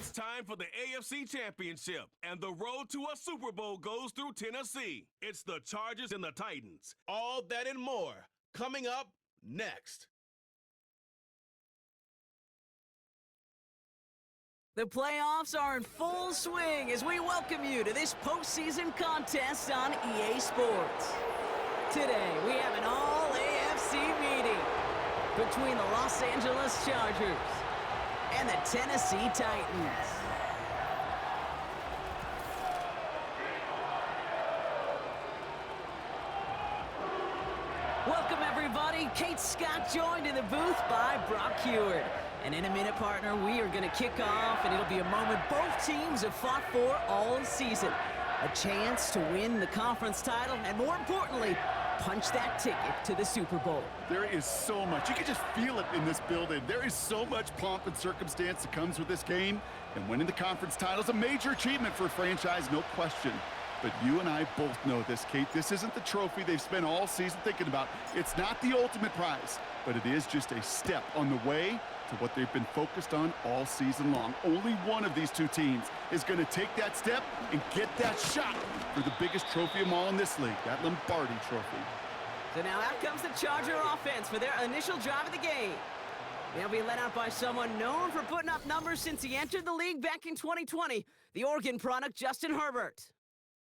It's time for the AFC Championship, and the road to a Super Bowl goes through Tennessee. It's the Chargers and the Titans. All that and more coming up next. The playoffs are in full swing as we welcome you to this postseason contest on EA Sports. Today, we have an all-AFC meeting between the Los Angeles Chargers and the Tennessee Titans. Welcome, everybody. Kate Scott joined in the booth by Brock Heward. And in a minute, partner, we are going to kick off, and it'll be a moment both teams have fought for all season. A chance to win the conference title, and more importantly, punch that ticket to the Super Bowl. There is so much. You can just feel it in this building. There is so much pomp and circumstance that comes with this game. And winning the conference title is a major achievement for a franchise, no question. But you and I both know this, Kate. This isn't the trophy they've spent all season thinking about. It's not the ultimate prize, but it is just a step on the way to what they've been focused on all season long. Only one of these two teams is going to take that step and get that shot for the biggest trophy of them all in this league, that Lombardi trophy. So now out comes the Charger offense for their initial drive of the game. They'll be led out by someone known for putting up numbers since he entered the league back in 2020, the Oregon product, Justin Herbert.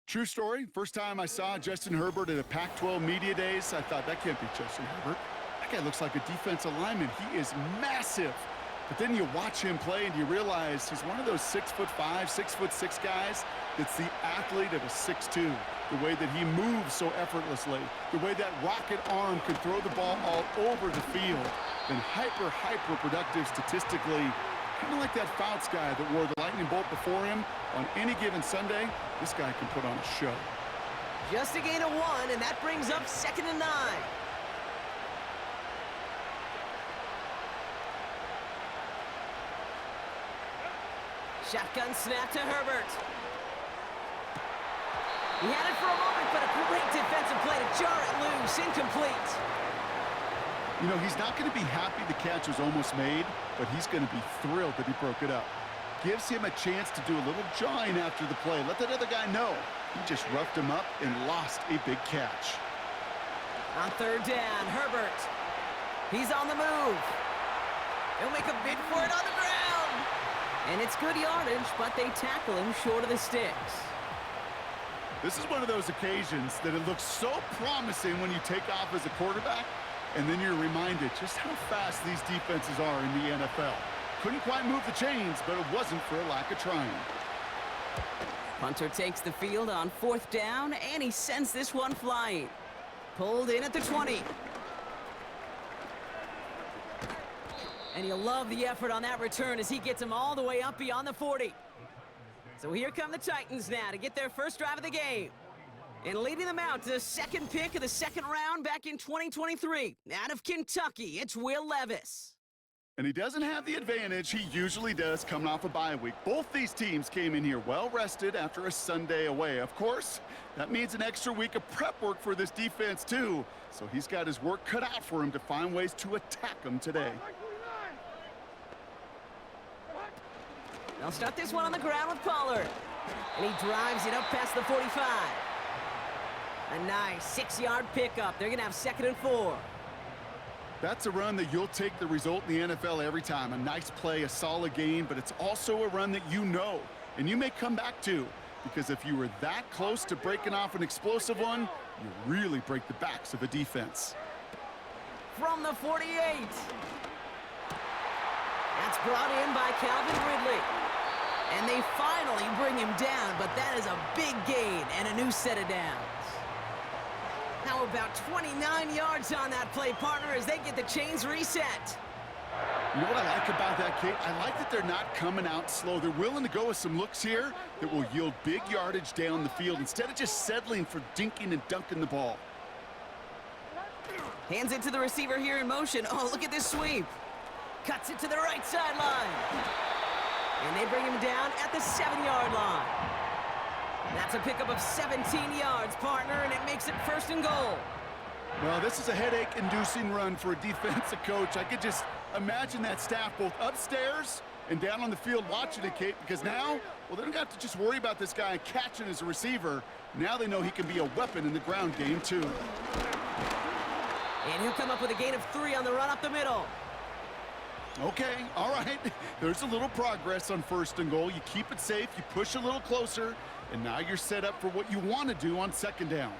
True story. First time I saw Justin Herbert at a Pac-12 media days, I thought, that can't be Justin Herbert. That guy looks like a defensive lineman. He is massive. But then you watch him play and you realize he's one of those 6'5", 6'6" guys that's the athlete of a 6'2". The way that he moves so effortlessly, the way that rocket arm can throw the ball all over the field, and hyper productive statistically. Kind of like that Fouts guy that wore the lightning bolt before him. On any given Sunday, this guy can put on a show. Just a gain of 1, and that brings up 2nd and 9. Shotgun snap to Herbert. He had it for a moment, but a great defensive play to jar it loose. Incomplete. You know, he's not going to be happy the catch was almost made, but he's going to be thrilled that he broke it up. Gives him a chance to do a little jawing after the play. Let that other guy know. He just roughed him up and lost a big catch. On 3rd down, Herbert. He's on the move. He'll make a bid for it on the ground. And it's good yardage, but they tackle him short of the sticks. This is one of those occasions that it looks so promising when you take off as a quarterback, and then you're reminded just how fast these defenses are in the NFL. Couldn't quite move the chains, but it wasn't for a lack of trying. Punter takes the field on 4th down, and he sends this one flying. Pulled in at the 20. And you'll love the effort on that return as he gets him all the way up beyond the 40. So here come the Titans now to get their first drive of the game. And leading them out to the 2nd pick of the 2nd round back in 2023. Out of Kentucky, it's Will Levis. And he doesn't have the advantage he usually does coming off a bye week. Both these teams came in here well-rested after a Sunday away. Of course, that means an extra week of prep work for this defense, too. So he's got his work cut out for him to find ways to attack them today. They'll start this one on the ground with Pollard. And he drives it up past the 45. A nice 6-yard pickup. They're going to have 2nd and 4. That's a run that you'll take the result in the NFL every time. A nice play, a solid gain, but it's also a run that you know, and you may come back to, because if you were that close to breaking off an explosive one, you really break the backs of a defense. From the 48. That's brought in by Calvin Ridley. And they finally bring him down, but that is a big gain and a new set of downs. How about 29 yards on that play, partner, as they get the chains reset? You know what I like about that, Kate? I like that they're not coming out slow. They're willing to go with some looks here that will yield big yardage down the field instead of just settling for dinking and dunking the ball. Hands it to the receiver here in motion. Oh, look at this sweep. Cuts it to the right sideline. And they bring him down at the 7-yard line. That's a pickup of 17 yards, partner, and it makes it 1st and goal. Well, this is a headache-inducing run for a defensive coach. I could just Imagine that staff both upstairs and down on the field watching it, Kate, because now, well, they don't have to just worry about this guy catching as a receiver. Now they know he can be a weapon in the ground game, too. And he'll come up with a gain of 3 on the run up the middle. Okay, all right. There's a little progress on 1st and goal. You keep it safe, you push a little closer, and now you're set up for what you want to do on 2nd down.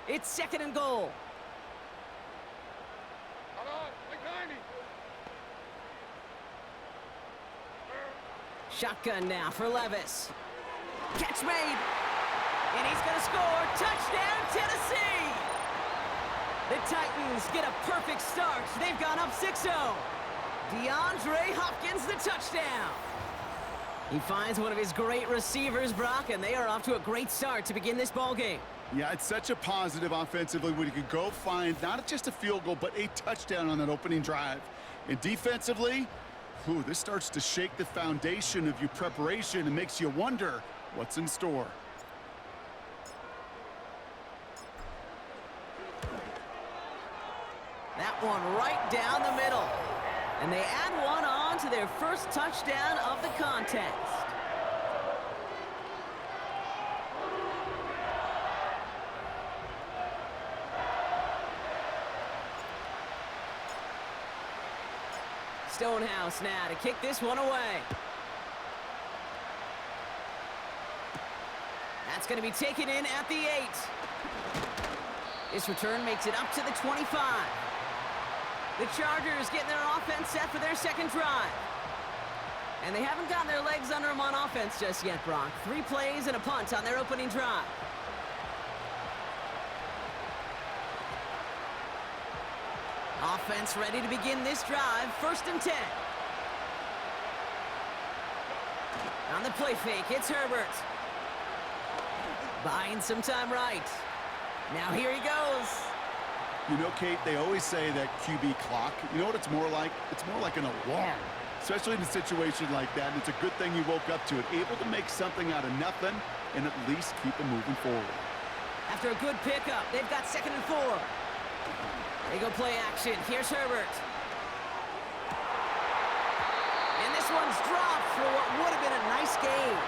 It's 2nd and goal. Shotgun now for Levis. Catch made. And he's going to score. Touchdown, Tennessee! The Titans get a perfect start. They've gone up 6-0. DeAndre Hopkins, the touchdown. He finds one of his great receivers, Brock, and they are off to a great start to begin this ballgame. Yeah, it's such a positive offensively when you could go find not just a field goal, but a touchdown on that opening drive. And defensively, this starts to shake the foundation of your preparation and makes you wonder what's in store. That one right down the middle. And they add one on to their first touchdown of the contest. Stonehouse now to kick this one away. That's going to be taken in at the 8. This return makes it up to the 25. The Chargers getting their offense set for their 2nd drive. And they haven't gotten their legs under them on offense just yet, Brock. 3 plays and a punt on their opening drive. Offense ready to begin this drive. 1st and 10. On the play fake, it's Herbert. Buying some time right. Now here he goes. You know, Kate, they always say that QB clock, you know what it's more like? It's more like an alarm, especially in a situation like that. And it's a good thing you woke up to it, able to make something out of nothing and at least keep them moving forward. After a good pickup, they've got 2nd and 4. They go play action. Here's Herbert. And this one's dropped for what would have been a nice game.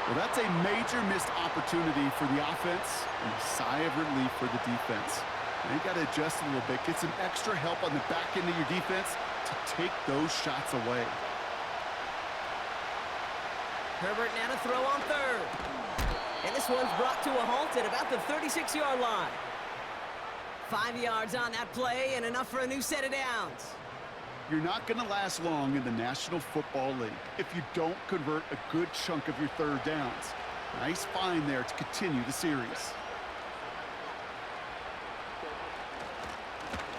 Well, that's a major missed opportunity for the offense and a sigh of relief for the defense. Now you got to adjust a little bit, get some extra help on the back end of your defense to take those shots away. Herbert now to throw on 3rd. And this one's brought to a halt at about the 36-yard line. 5 yards on that play and enough for a new set of downs. You're not going to last long in the National Football League if you don't convert a good chunk of your 3rd downs. Nice find there to continue the series.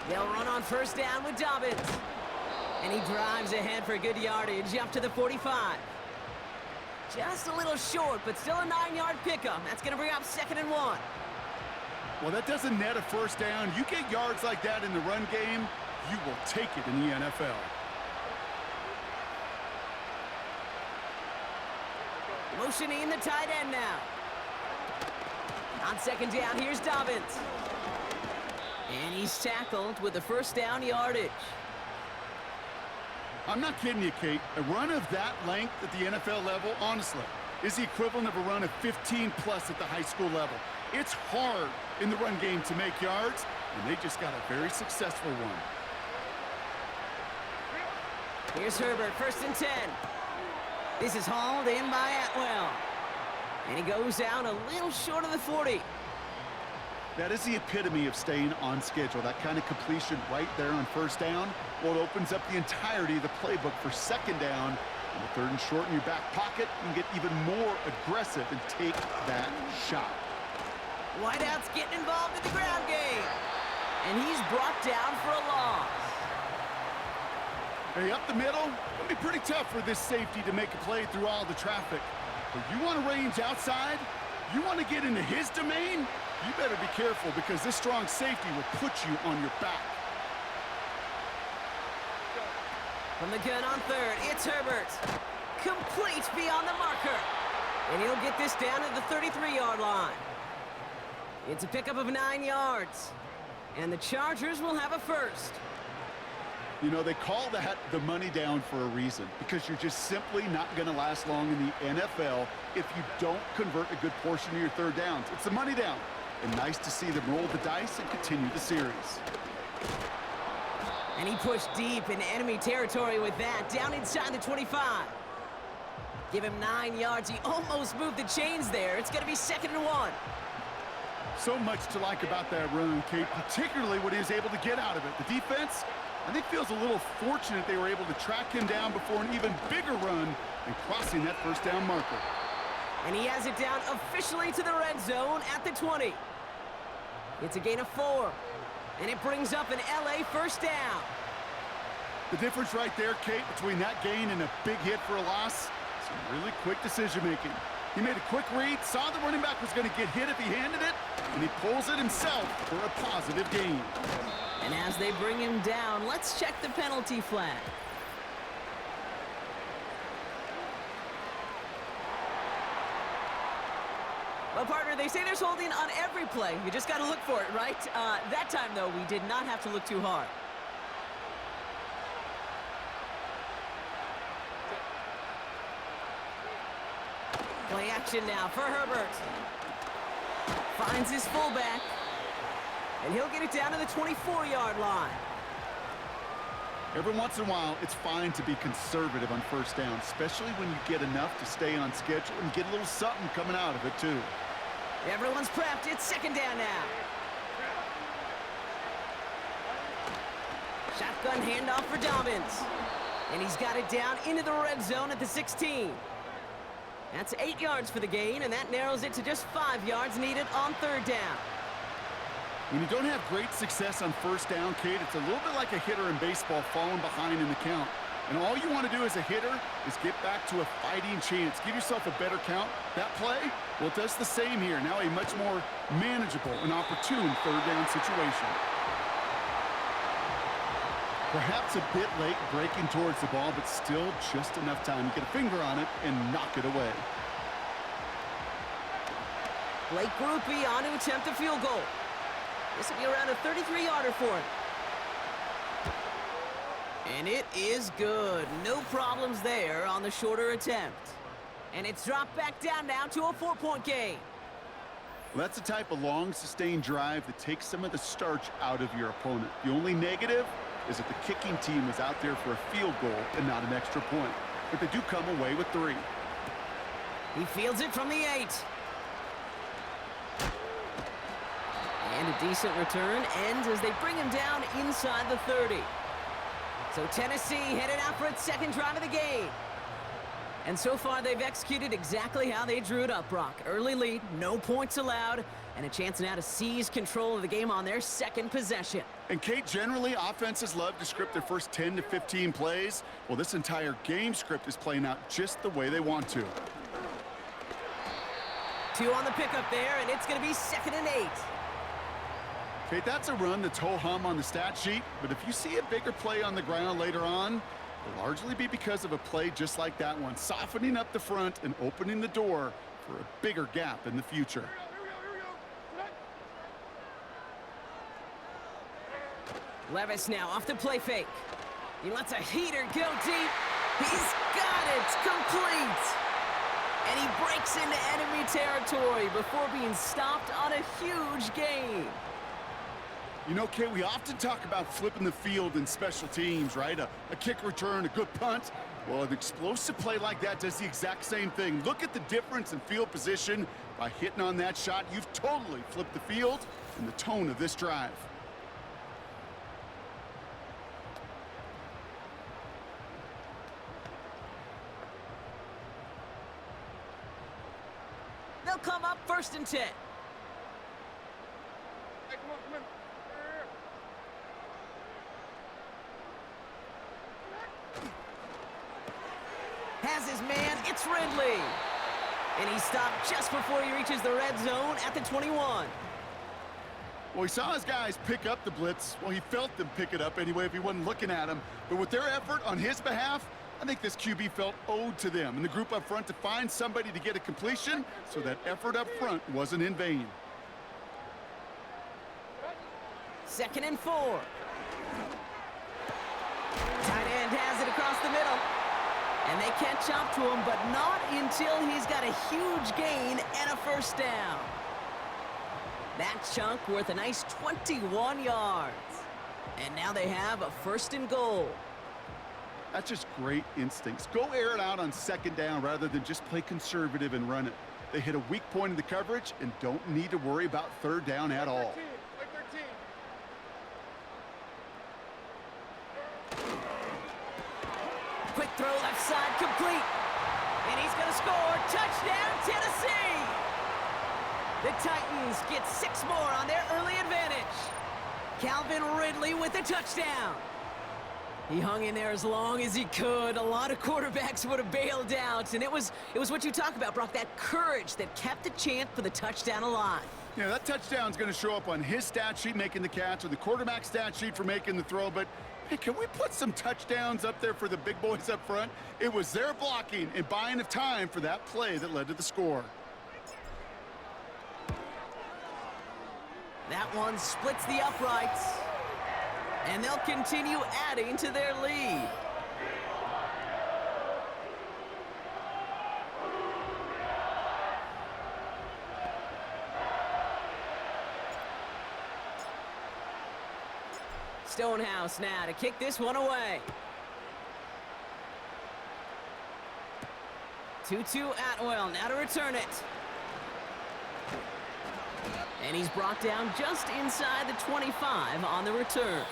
They'll run on 1st down with Dobbins. And he drives ahead for good yardage up to the 45. Just a little short, but still a 9-yard pickup. That's going to bring up 2nd and 1. Well, that doesn't net a 1st down. You get yards like that in the run game, you will take it in the NFL. Motioning the tight end now. On 2nd down, here's Dobbins. And he's tackled with the 1st down yardage. I'm not kidding you, Kate. A run of that length at the NFL level, honestly, is the equivalent of a run of 15-plus at the high school level. It's hard in the run game to make yards, and they just got a very successful one. Here's Herbert, 1st and 10. This is hauled in by Atwell. And he goes down a little short of the 40. That is the epitome of staying on schedule. That kind of completion right there on 1st down. Well, it opens up the entirety of the playbook for 2nd down. And the 3rd and short in your back pocket, you can get even more aggressive and take that shot. Whiteout's getting involved in the ground game. And he's brought down for a loss. Hey, up the middle, it'll be pretty tough for this safety to make a play through all the traffic. But you want to range outside, you want to get into his domain, you better be careful because this strong safety will put you on your back. From the gun on 3rd, it's Herbert. Complete beyond the marker. And he'll get this down at the 33-yard line. It's a pickup of 9 yards. And the Chargers will have a 1st. You know, they call that the money down for a reason, because you're just simply not going to last long in the NFL if you don't convert a good portion of your third downs. It's the money down. And nice to see them roll the dice and continue the series. And he pushed deep in enemy territory with that, down inside the 25. Give him 9 yards. He almost moved the chains there. It's going to be 2nd and 1. So much to like about that run, Kate, particularly what he was able to get out of it. The defense, I think, feels a little fortunate they were able to track him down before an even bigger run and crossing that first down marker. And he has it down officially to the red zone at the 20. It's a gain of 4. And it brings up an LA first down. The difference right there, Kate, between that gain and a big hit for a loss, some really quick decision-making. He made a quick read, saw the running back was going to get hit if he handed it, and he pulls it himself for a positive gain. And as they bring him down, let's check the penalty flag. Well, partner, they say there's holding on every play. You just got to look for it, right? That time, though, we did not have to look too hard. Play action now for Herbert. Finds his fullback. And he'll get it down to the 24-yard line. Every once in a while, it's fine to be conservative on first down, especially when you get enough to stay on schedule and get a little something coming out of it, too. Everyone's prepped. It's 2nd down now. Shotgun handoff for Dobbins. And he's got it down into the red zone at the 16. That's 8 yards for the gain, and that narrows it to just 5 yards needed on 3rd down. When you don't have great success on first down, Kate, it's a little bit like a hitter in baseball falling behind in the count. And all you want to do as a hitter is get back to a fighting chance. Give yourself a better count. That play, well, it does the same here. Now a much more manageable and opportune 3rd down situation. Perhaps a bit late breaking towards the ball, but still just enough time to get a finger on it and knock it away. Blake Groupie on to attempt a field goal. This will be around a 33-yarder for him. And it is good. No problems there on the shorter attempt. And it's dropped back down now to a 4-point game. Well, that's the type of long, sustained drive that takes some of the starch out of your opponent. The only negative is that the kicking team is out there for a field goal and not an extra point. But they do come away with 3. He fields it from the 8. And a decent return ends as they bring him down inside the 30. So Tennessee headed out for its 2nd drive of the game. And so far, they've executed exactly how they drew it up, Brock. Early lead, no points allowed, and a chance now to seize control of the game on their 2nd possession. And, Kate, generally, offenses love to script their first 10 to 15 plays. Well, this entire game script is playing out just the way they want to. 2 on the pickup there, and it's going to be 2nd and 8. Kate, that's a run that's ho-hum on the stat sheet, but if you see a bigger play on the ground later on, it'll largely be because of a play just like that one, softening up the front and opening the door for a bigger gap in the future. Levis now off the play fake. He lets a heater go deep. He's got it complete. And he breaks into enemy territory before being stopped on a huge gain. You know, Kate, we often talk about flipping the field in special teams, right? A kick return, a good punt. Well, an explosive play like that does the exact same thing. Look at the difference in field position. By hitting on that shot, you've totally flipped the field and the tone of this drive. They'll come up 1st and 10. Has his man, it's Ridley. And he stopped just before he reaches the red zone at the 21. Well, he saw his guys pick up the blitz. Well, he felt them pick it up anyway if he wasn't looking at him. But with their effort on his behalf, I think this QB felt owed to them and the group up front to find somebody to get a completion, so that effort up front wasn't in vain. 2nd and 4. Tight end has it across the middle. And they catch up to him, but not until he's got a huge gain and a first down. That chunk worth a nice 21 yards. And now they have a 1st and goal. That's just great instincts. Go air it out on 2nd down rather than just play conservative and run it. They hit a weak point in the coverage and don't need to worry about 3rd down at all. Quick throw left side, complete. And he's going to score. Touchdown, Tennessee! The Titans get 6 more on their early advantage. Calvin Ridley with a touchdown. He hung in there as long as he could. A lot of quarterbacks would have bailed out. And it was what you talk about, Brock, that courage that kept the chance for the touchdown alive. Yeah, that touchdown's going to show up on his stat sheet making the catch or the quarterback stat sheet for making the throw. But, hey, can we put some touchdowns up there for the big boys up front? It was their blocking and buying of time for that play that led to the score. That one splits the uprights. And they'll continue adding to their lead. Stonehouse now to kick this one away. 2-2 Atwell now to return it. And he's brought down just inside the 25 on the return.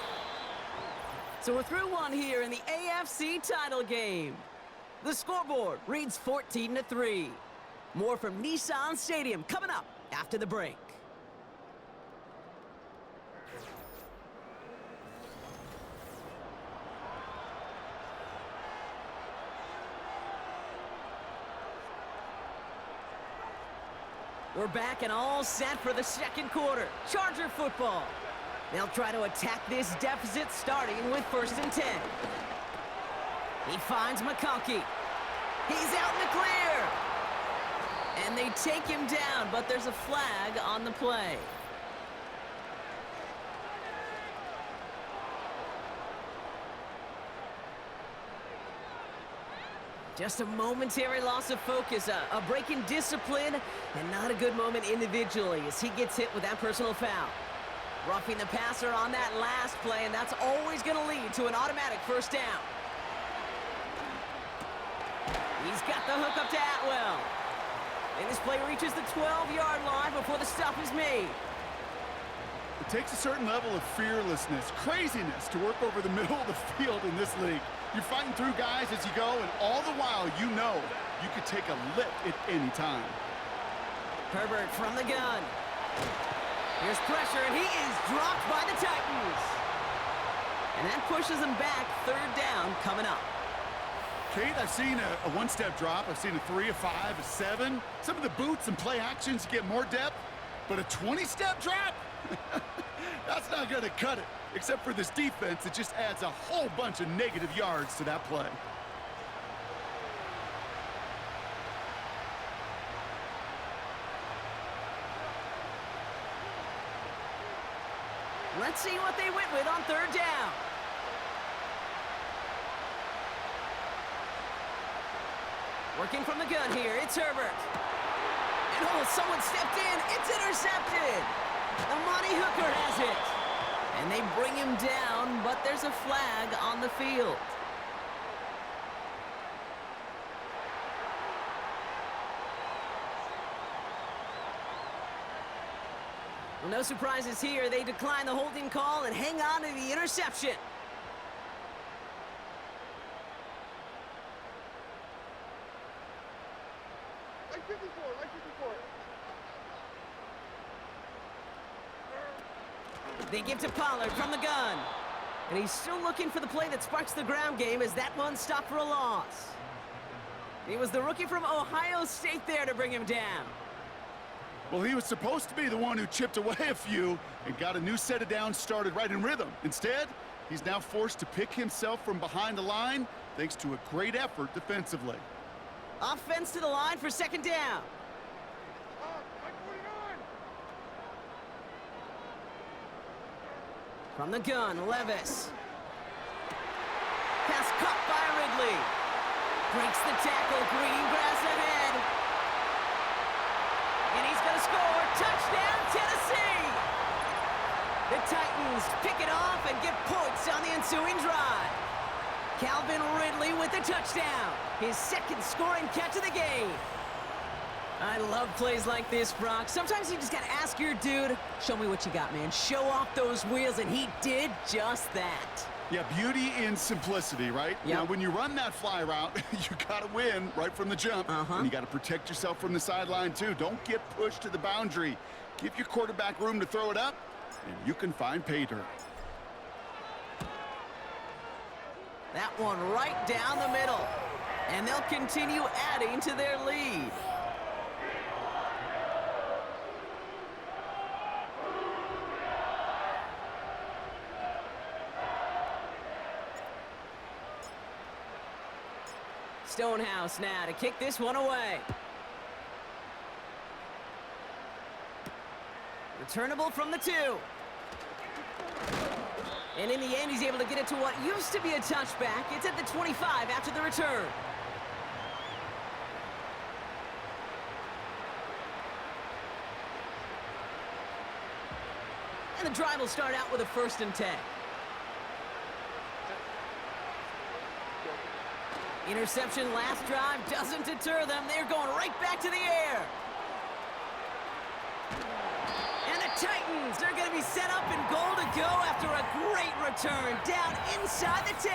So we're through one here in the AFC title game. The scoreboard reads 14-3. More from Nissan Stadium coming up after the break. We're back and all set for the 2nd quarter. Charger football. They'll try to attack this deficit starting with 1st and 10. He finds McConkey. He's out in the clear. And they take him down, but there's a flag on the play. Just a momentary loss of focus, a break in discipline, and not a good moment individually as he gets hit with that personal foul. Roughing the passer on that last play, and that's always going to lead to an automatic 1st down. He's got the hook up to Atwell. And this play reaches the 12-yard line before the stop is made. It takes a certain level of fearlessness, craziness to work over the middle of the field in this league. You're fighting through guys as you go, and all the while you know you could take a lick at any time. Herbert from the gun. Here's pressure, and he is dropped by the Titans. And that pushes him back. 3rd down coming up. Kate, I've seen a 1-step drop. I've seen a 3, a 5, a 7. Some of the boots and play actions get more depth, but a 20-step drop? That's not going to cut it. Except for this defense, it just adds a whole bunch of negative yards to that play. Let's see what they went with on 3rd down. Working from the gun here, it's Herbert. And oh, someone stepped in. It's intercepted. Amani Hooker has it. And they bring him down, but there's a flag on the field. Well, no surprises here. They decline the holding call and hang on to the interception. Like 54, like 54. They give to Pollard from the gun. And he's still looking for the play that sparks the ground game as that one stopped for a loss. It was the rookie from Ohio State there to bring him down. Well, he was supposed to be the one who chipped away a few and got a new set of downs started right in rhythm. Instead, he's now forced to pick himself from behind the line thanks to a great effort defensively. Offense to the line for 2nd down. Like 49. From the gun, Levis. Pass caught by Ridley. Breaks the tackle. Green grass ahead. And he's going to score. Touchdown, Tennessee! The Titans pick it off and get points on the ensuing drive. Calvin Ridley with the touchdown. His second scoring catch of the game. I love plays like this, Brock. Sometimes you just got to ask your dude, show me what you got, man. Show off those wheels, and he did just that. Yeah, beauty in simplicity, right? Yep. Now, when you run that fly route, you got to win right from the jump. And you got to protect yourself from the sideline, too. Don't get pushed to the boundary. Give your quarterback room to throw it up, and you can find pay dirt. That one right down the middle. And they'll continue adding to their lead. Stonehouse now to kick this one away. Returnable from the 2. And in the end, he's able to get it to what used to be a touchback. It's at the 25 after the return. And the drive will start out with a 1st and 10. Interception last drive doesn't deter them. They're going right back to the air. And the Titans, they're going to be set up in goal to go after a great return down inside the 10.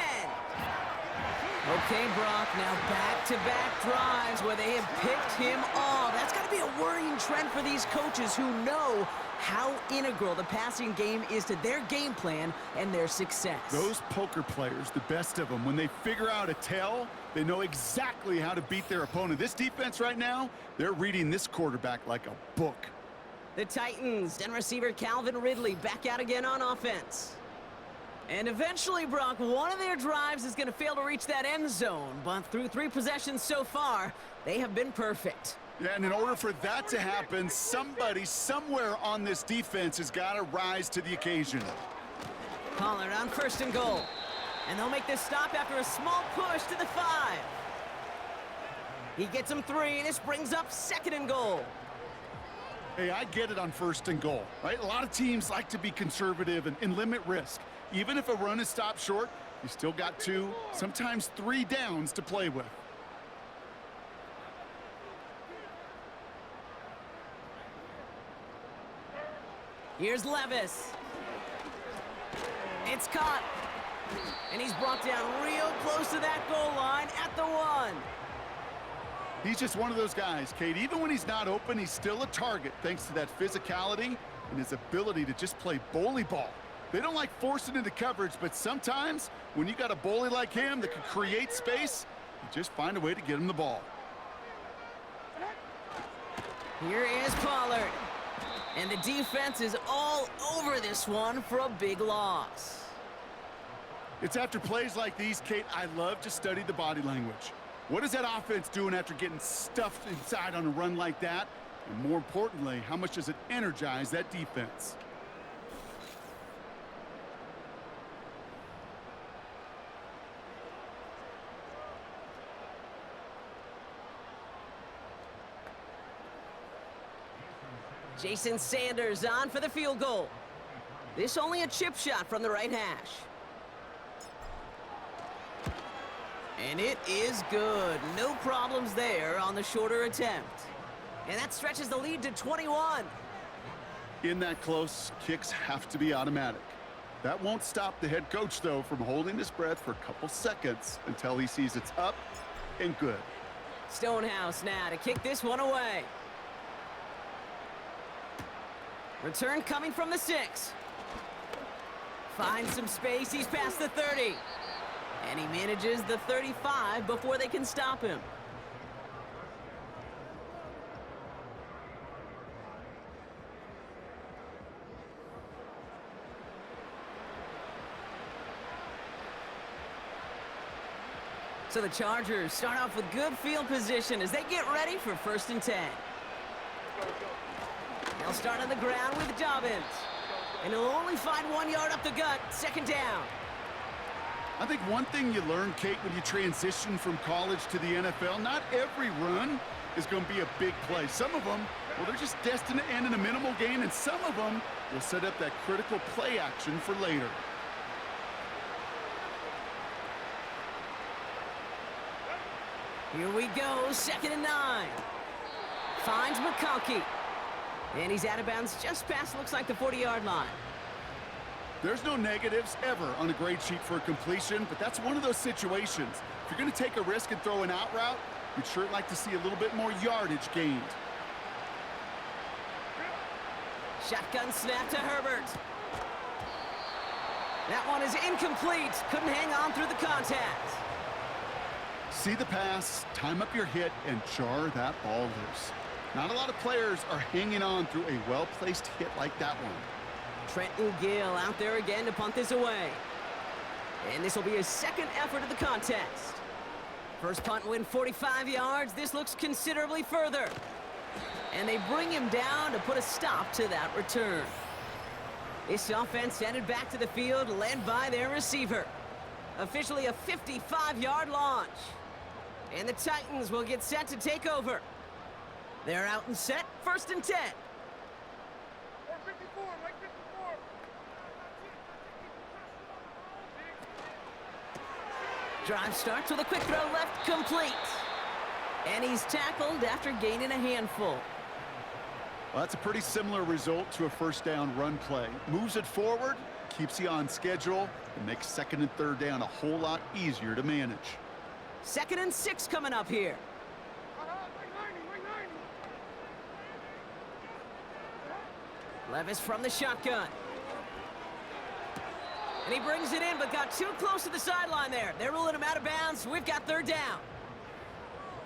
Okay, Brock, now back-to-back drives where they have picked him off. That's got to be a worrying trend for these coaches who know how integral the passing game is to their game plan and their success. Those poker players, the best of them, when they figure out a tell, they know exactly how to beat their opponent. This defense right now, they're reading this quarterback like a book. The Titans and receiver Calvin Ridley back out again on offense. And eventually, Brock, one of their drives is going to fail to reach that end zone. But through 3 possessions so far, they have been perfect. Yeah, and in order for that to happen, somebody somewhere on this defense has got to rise to the occasion. Pollard on 1st and goal. And they'll make this stop after a small push to the 5. He gets him 3. This brings up 2nd and goal. Hey, I get it on 1st and goal, right? A lot of teams like to be conservative and limit risk. Even if a run is stopped short, you still got 2, sometimes 3 downs to play with. Here's Levis. It's caught. And he's brought down real close to that goal line at the 1. He's just one of those guys, Kate. Even when he's not open, he's still a target thanks to that physicality and his ability to just play bully ball. They don't like forcing into coverage, but sometimes when you got a bully like him that can create space, you just find a way to get him the ball. Here is Pollard. And the defense is all over this one for a big loss. It's after plays like these, Kate, I love to study the body language. What is that offense doing after getting stuffed inside on a run like that? And more importantly, how much does it energize that defense? Jason Sanders on for the field goal. This only a chip shot from the right hash. And it is good. No problems there on the shorter attempt. And that stretches the lead to 21. In that close, kicks have to be automatic. That won't stop the head coach, though, from holding his breath for a couple seconds until he sees it's up and good. Stonehouse now to kick this one away. Return coming from the 6. Finds some space. He's past the 30. And he manages the 35 before they can stop him. So the Chargers start off with good field position as they get ready for 1st and 10. They'll start on the ground with Dobbins. And he'll only find 1 yard up the gut, 2nd down. I think one thing you learn, Kate, when you transition from college to the NFL, not every run is going to be a big play. Some of them, well, they're just destined to end in a minimal gain, and some of them will set up that critical play action for later. Here we go, 2nd and 9. Finds McConkey. And he's out of bounds just past, looks like, the 40-yard line. There's no negatives ever on a grade sheet for a completion, but that's one of those situations. If you're going to take a risk and throw an out route, you'd sure like to see a little bit more yardage gained. Shotgun snap to Herbert. That one is incomplete. Couldn't hang on through the contact. See the pass, time up your hit, and jar that ball loose. Not a lot of players are hanging on through a well-placed hit like that one. Trenton Gill out there again to punt this away. And this will be his second effort of the contest. First punt win 45 yards. This looks considerably further. And they bring him down to put a stop to that return. This offense headed back to the field, led by their receiver. Officially a 55-yard launch. And the Titans will get set to take over. They're out and set, 1st and 10. 454, Mike 54. Drive starts with a quick throw left, complete. And he's tackled after gaining a handful. Well, that's a pretty similar result to a first down run play. Moves it forward, keeps you on schedule, and makes 2nd and 3rd down a whole lot easier to manage. 2nd and 6 coming up here. Levis from the shotgun. And he brings it in, but got too close to the sideline there. They're ruling him out of bounds. We've got 3rd down.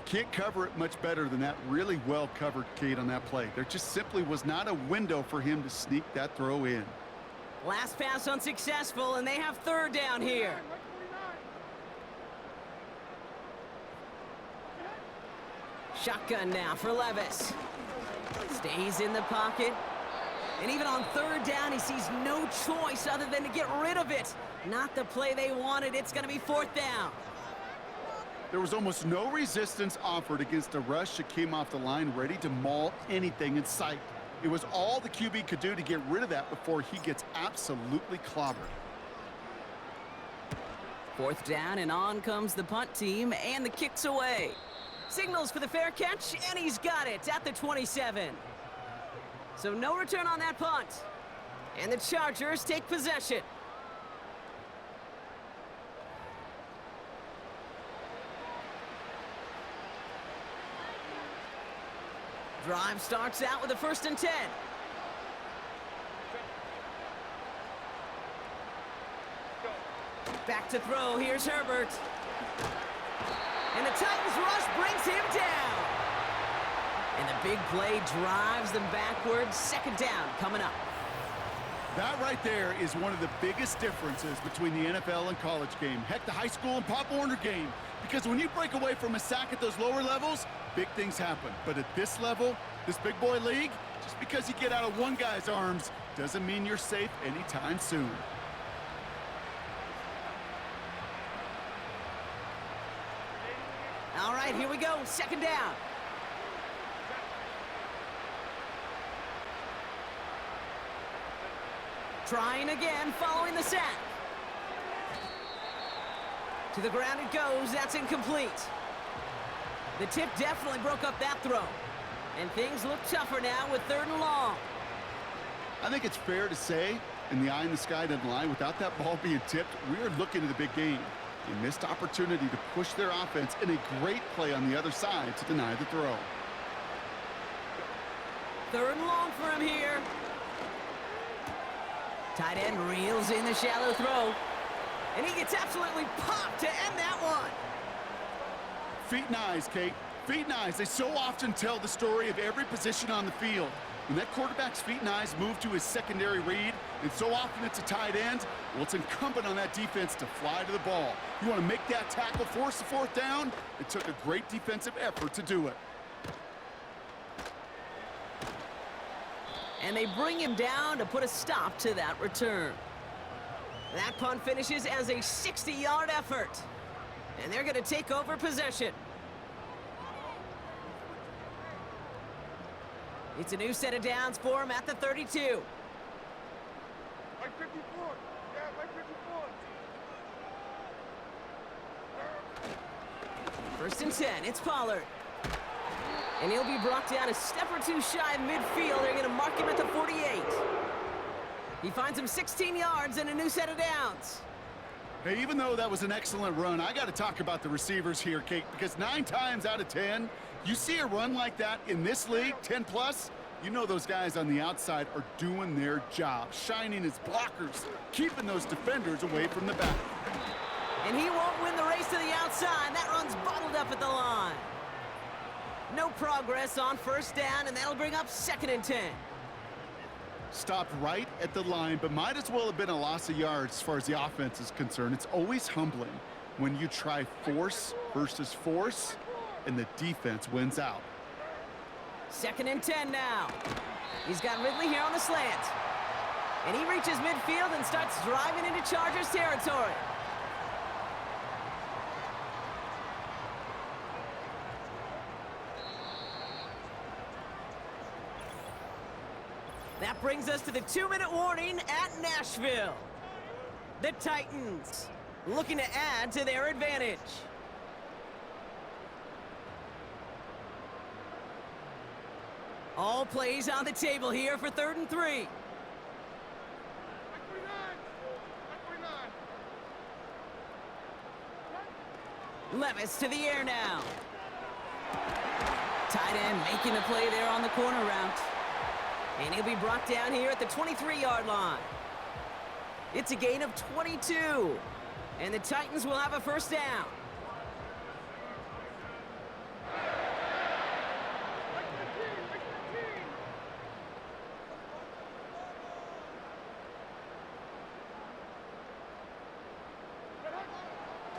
Can't cover it much better than that. Really well covered, Kate, on that play. There just simply was not a window for him to sneak that throw in. Last pass unsuccessful, and they have 3rd down here. Shotgun now for Levis. Stays in the pocket. And even on 3rd down, he sees no choice other than to get rid of it. Not the play they wanted. It's going to be 4th down. There was almost no resistance offered against a rush that came off the line ready to maul anything in sight. It was all the QB could do to get rid of that before he gets absolutely clobbered. 4th down, and on comes the punt team, and the kick's away. Signals for the fair catch, and he's got it at the 27. So no return on that punt. And the Chargers take possession. Drive starts out with a 1st and 10. Back to throw, here's Herbert. And the Titans rush brings him down. And the big play drives them backwards. 2nd down coming up. That right there is one of the biggest differences between the NFL and college game. Heck, the high school and Pop Warner game. Because when you break away from a sack at those lower levels, big things happen. But at this level, this big boy league, just because you get out of one guy's arms doesn't mean you're safe anytime soon. All right, here we go. 2nd down. Trying again, following the sack. To the ground it goes. That's incomplete. The tip definitely broke up that throw. And things look tougher now with 3rd and long. I think it's fair to say, in the eye in the sky doesn't lie, without that ball being tipped, we are looking at a big game. A missed opportunity to push their offense and a great play on the other side to deny the throw. 3rd and long for him here. Tight end reels in the shallow throw. And he gets absolutely popped to end that one. Feet and eyes, Kate. Feet and eyes. They so often tell the story of every position on the field. When that quarterback's feet and eyes move to his secondary read, and so often it's a tight end, well, it's incumbent on that defense to fly to the ball. You want to make that tackle, force the 4th down? It took a great defensive effort to do it. And they bring him down to put a stop to that return. That punt finishes as a 60-yard effort. And they're going to take over possession. It's a new set of downs for them at the 32. Like 54. Yeah, like 54. First and 10, it's Pollard. And he'll be brought down a step or two shy of midfield. They're going to mark him at the 48. He finds him 16 yards and a new set of downs. Hey, even though that was an excellent run, I got to talk about the receivers here, Kate, because 9 times out of 10, you see a run like that in this league, 10 plus, you know those guys on the outside are doing their job, shining as blockers, keeping those defenders away from the back. And he won't win the race to the outside. That run's bottled up at the line. No progress on first down, and that'll bring up 2nd and 10. Stopped right at the line, but might as well have been a loss of yards as far as the offense is concerned. It's always humbling when you try force versus force, and the defense wins out. 2nd and 10 now. He's got Ridley here on the slant. And he reaches midfield and starts driving into Chargers territory. That brings us to the 2-minute warning at Nashville. The Titans looking to add to their advantage. All plays on the table here for 3rd and 3. Like 49. Levis to the air now. Tight end making the play there on the corner route. And he'll be brought down here at the 23-yard line. It's a gain of 22. And the Titans will have a first down. Like 15. Like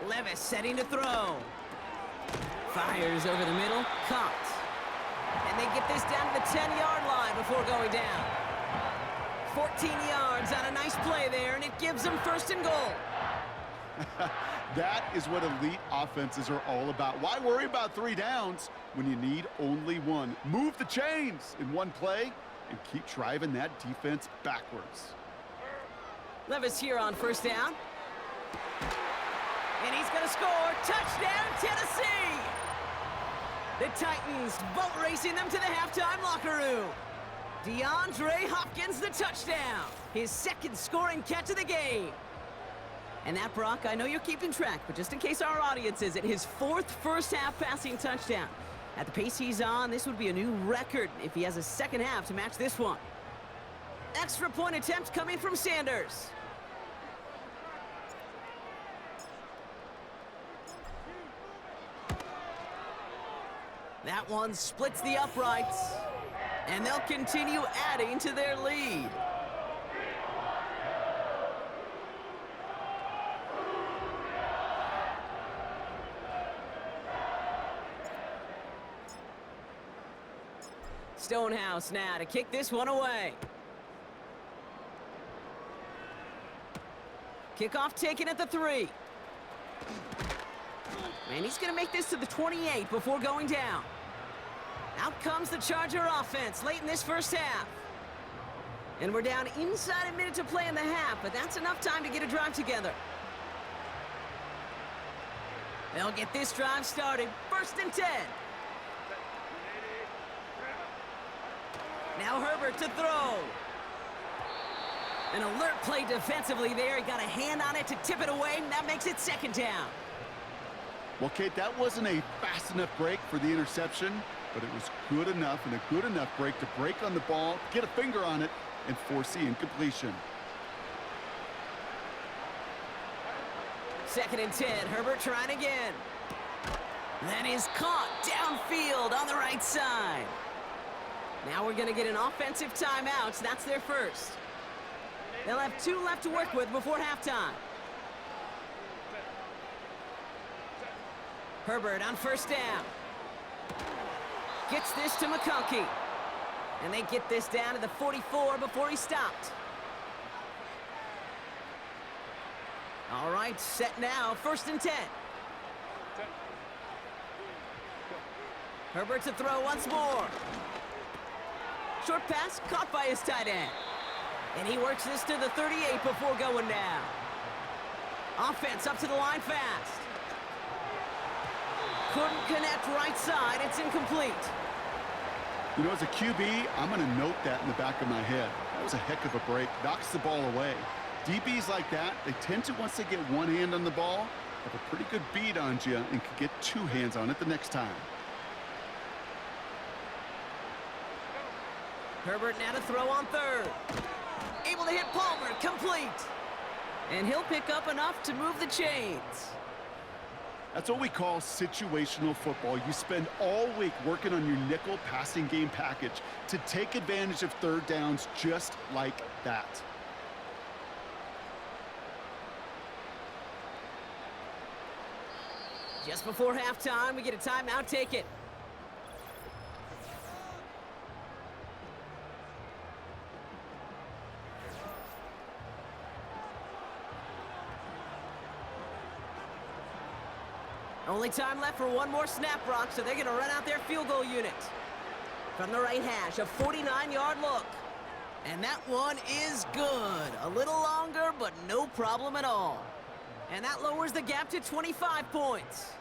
15. Levis setting to throw. Fires over the middle. Caught. And they get this down to the 10-yard line before going down. 14 yards on a nice play there, and it gives them 1st and goal. That is what elite offenses are all about. Why worry about 3 downs when you need only 1? Move the chains in one play and keep driving that defense backwards. Levis here on first down. And he's going to score. Touchdown, Tennessee! The Titans boat racing them to the halftime locker room. DeAndre Hopkins, the touchdown. His 2nd scoring catch of the game. And that, Brock, I know you're keeping track, but just in case our audience isn't, his 4th first-half passing touchdown. At the pace he's on, this would be a new record if he has a second half to match this one. Extra point attempt coming from Sanders. That one splits the uprights, and they'll continue adding to their lead. Stonehouse now to kick this one away. Kickoff taken at the 3. And he's going to make this to the 28 before going down. Out comes the Charger offense late in this first half. And we're down inside a minute to play in the half, but that's enough time to get a drive together. They'll get this drive started. 1st and 10. Now Herbert to throw. An alert play defensively there. He got a hand on it to tip it away, and that makes it 2nd down. Well, Kate, that wasn't a fast enough break for the interception, but it was good enough and a good enough break to break on the ball, get a finger on it, and force the incompletion. 2nd and 10. Herbert trying again. That is caught downfield on the right side. Now we're going to get an offensive timeout. So that's their first. They'll have 2 left to work with before halftime. Herbert on first down. Gets this to McConkey. And they get this down to the 44 before he stopped. All right, set now, 1st and 10. Herbert to throw once more. Short pass caught by his tight end. And he works this to the 38 before going down. Offense up to the line fast. Couldn't connect right side. It's incomplete. You know, as a QB, I'm going to note that in the back of my head. That was a heck of a break. Knocks the ball away. DBs like that, they tend to, once they get one hand on the ball, have a pretty good beat on you and can get 2 hands on it the next time. Herbert now to throw on 3rd. Able to hit Palmer, complete. And he'll pick up enough to move the chains. That's what we call situational football. You spend all week working on your nickel passing game package to take advantage of 3rd downs just like that. Just before halftime, we get a timeout. Take it. Only time left for one more snap, Brock, so they're going to run out their field goal unit. From the right hash, a 49-yard look. And that one is good. A little longer, but no problem at all. And that lowers the gap to 25 points.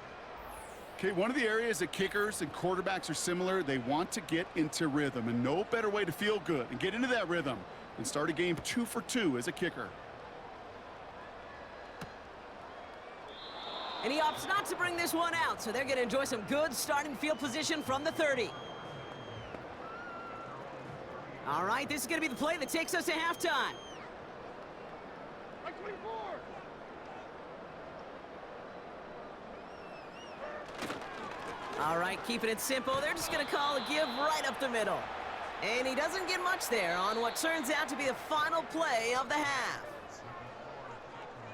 Okay, one of the areas that kickers and quarterbacks are similar, they want to get into rhythm, and no better way to feel good and get into that rhythm than start a game 2 for 2 as a kicker. And he opts not to bring this one out, so they're going to enjoy some good starting field position from the 30. All right, this is going to be the play that takes us to halftime. Like 24. All right, keeping it simple. They're just going to call a give right up the middle. And he doesn't get much there on what turns out to be the final play of the half.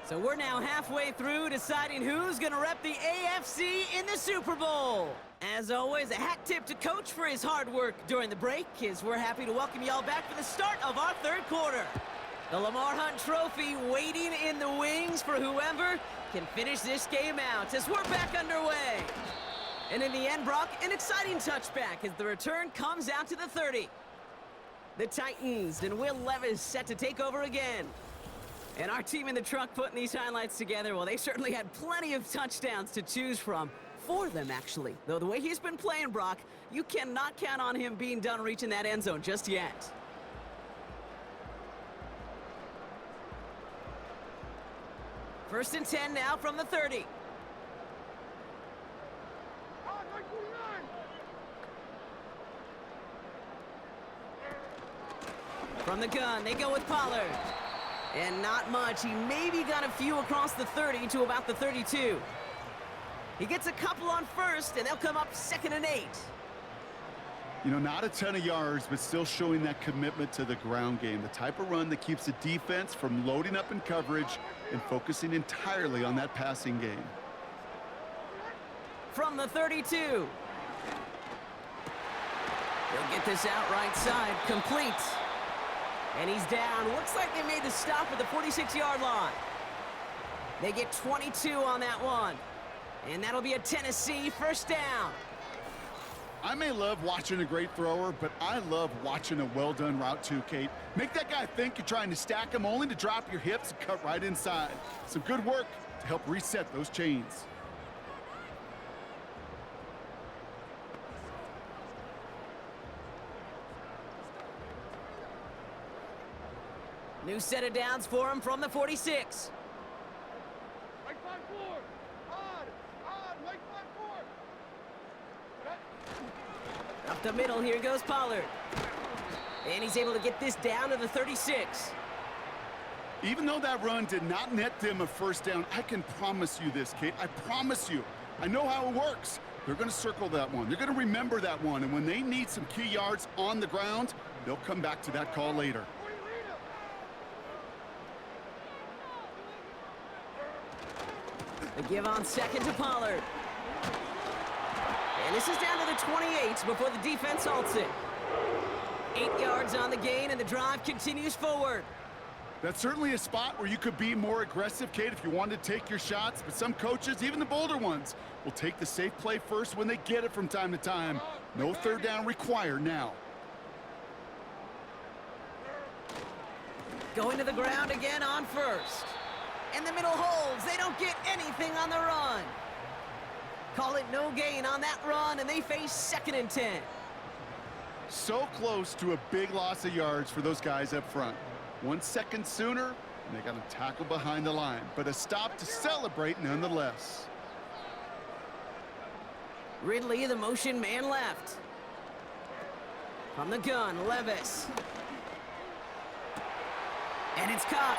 So we're now halfway through deciding who's going to rep the AFC in the Super Bowl. As always, a hat tip to Coach for his hard work during the break, as we're happy to welcome y'all back for the start of our 3rd quarter. The Lamar Hunt Trophy waiting in the wings for whoever can finish this game out as we're back underway. And in the end, Brock, an exciting touchback as the return comes out to the 30. The Titans and Will Levis set to take over again. And our team in the truck putting these highlights together, well, they certainly had plenty of touchdowns to choose from. 4 of them, actually. Though the way he's been playing, Brock, you cannot count on him being done reaching that end zone just yet. First and 10 now from the 30. Like 49. From the gun, they go with Pollard. And not much. He maybe got a few across the 30 to about the 32. He gets a couple on 1st, and they'll come up 2nd and 8. You know, not a ton of yards, but still showing that commitment to the ground game. The type of run that keeps the defense from loading up in coverage and focusing entirely on that passing game. From the 32. He'll get this out right side, complete. And he's down. Looks like they made the stop at the 46-yard line. They get 22 on that one. And that'll be a Tennessee 1st down. I may love watching a great thrower, but I love watching a well-done route too, Kate. Make that guy think you're trying to stack him only to drop your hips and cut right inside. Some good work to help reset those chains. New set of downs for him from the 46. Like 5-4. Odd, like 5-4. Up the middle, here goes Pollard. And he's able to get this down to the 36. Even though that run did not net them a 1st down, I can promise you this, Kate. I promise you. I know how it works. They're going to circle that one. They're going to remember that one. And when they need some key yards on the ground, they'll come back to that call later. The give on 2nd to Pollard. And this is down to the 28 before the defense halts it. 8 yards on the gain, and the drive continues forward. That's certainly a spot where you could be more aggressive, Kate, if you wanted to take your shots. But some coaches, even the bolder ones, will take the safe play first when they get it from time to time. No third down required now. Going to the ground again on first. And the middle holds. They don't get anything on the run. Call it no gain on that run, and they face 2nd and 10. So close to a big loss of yards for those guys up front. 1 second sooner, and they got to tackle behind the line. But a stop to celebrate nonetheless. Ridley, the motion man left. From the gun, Levis. And it's caught.